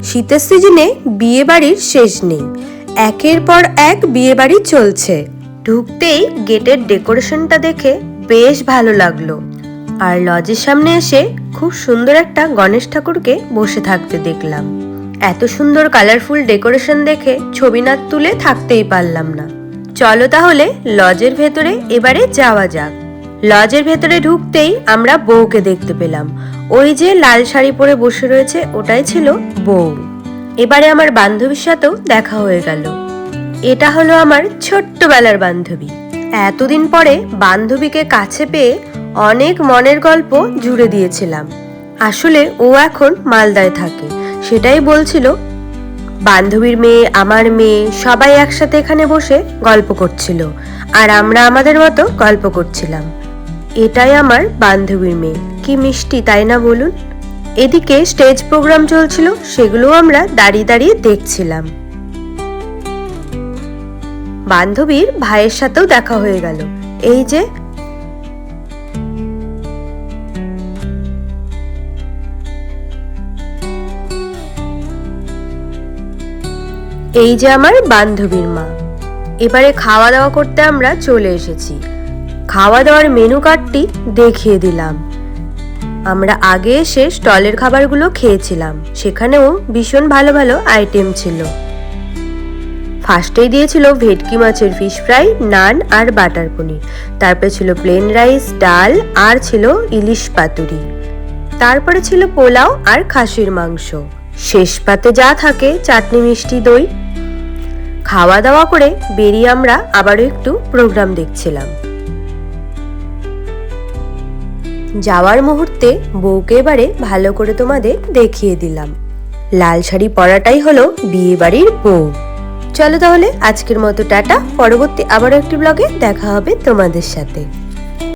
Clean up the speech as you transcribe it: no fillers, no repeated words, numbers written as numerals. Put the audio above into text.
শীতের সিজনে বিয়ে বাড়ির শেষ নেই, একের পর এক বিয়ে বাড়ি চলছে। ঢুকতেই গেটের ডেকোরেশনটা দেখে বেশ ভালো লাগলো। আর লজের সামনে এসে খুব সুন্দর একটা গণেশ ঠাকুরকে বসে থাকতে দেখলাম। এত সুন্দর কালারফুল ডেকোরেশন দেখে ছবি না তুলে থাকতেই পারলাম না। চলো তাহলে লজের ভেতরে এবারে যাওয়া যাক। লজের ভেতরে ঢুকতেই আমরা বউকে দেখতে পেলাম। ওই যে লাল শাড়ি পরে বসে রয়েছে ওটাই ছিল বউ। এবারে আমার বান্ধবীর সাথেও দেখা হয়ে গেল। এটা হলো আমার ছোট্টবেলার বান্ধবী। এতদিন পরে বান্ধবীকে কাছে পেয়ে অনেক মনের গল্প জুড়ে দিয়েছিলাম। আসলে ও এখন মালদায় থাকে, সেটাই বলছিল। বান্ধবীর মেয়ে, আমার মেয়ে, সবাই একসাথে এখানে বসে গল্প করছিল, আর আমরা আমাদের মতো গল্প করছিলাম। এটাই আমার বান্ধবীর মেয়ে, কি মিষ্টি তাই না বলুন? এদিকে স্টেজ প্রোগ্রাম চলছিল, সেগুলো আমরা দাঁড়িয়ে দাঁড়িয়ে দেখছিলাম। বান্ধবীর ভাইয়ের সাথেও দেখা হয়ে গেল। এই যে আমার বান্ধবীর মা। এবারে খাওয়া দাওয়া করতে আমরা চলে এসেছি। খাওয়া দাওয়ার মেনু কার্ডটি দেখিয়ে দিলাম। আমরা আগে এসে স্টলের খাবারগুলো খেয়েছিলাম, সেখানেও ভীষণ ভালো ভালো আইটেম ছিল। ফার্স্টেই দিয়েছিল ভেটকি মাছের ফিশ ফ্রাই, নান আর বাটার পনির। তারপরে ছিল প্লেন রাইস, ডাল, আর ছিল ইলিশ পাতুরি। তারপরে ছিল পোলাও আর খাসির মাংস। শেষ পাতে যা থাকে চাটনি, মিষ্টি, দই। খাওয়া দাওয়া করে বেরিয়ে আমরা আবারও একটু প্রোগ্রাম দেখছিলাম। যাওয়ার মুহূর্তে বউকে এবারে ভালো করে তোমাদের দেখিয়ে দিলাম। লাল শাড়ি পরাটাই হলো বিয়ে বাড়ির বউ। চলো তাহলে আজকের মতো টাটা। পরবর্তী আবারও একটি ব্লগে দেখা হবে তোমাদের সাথে।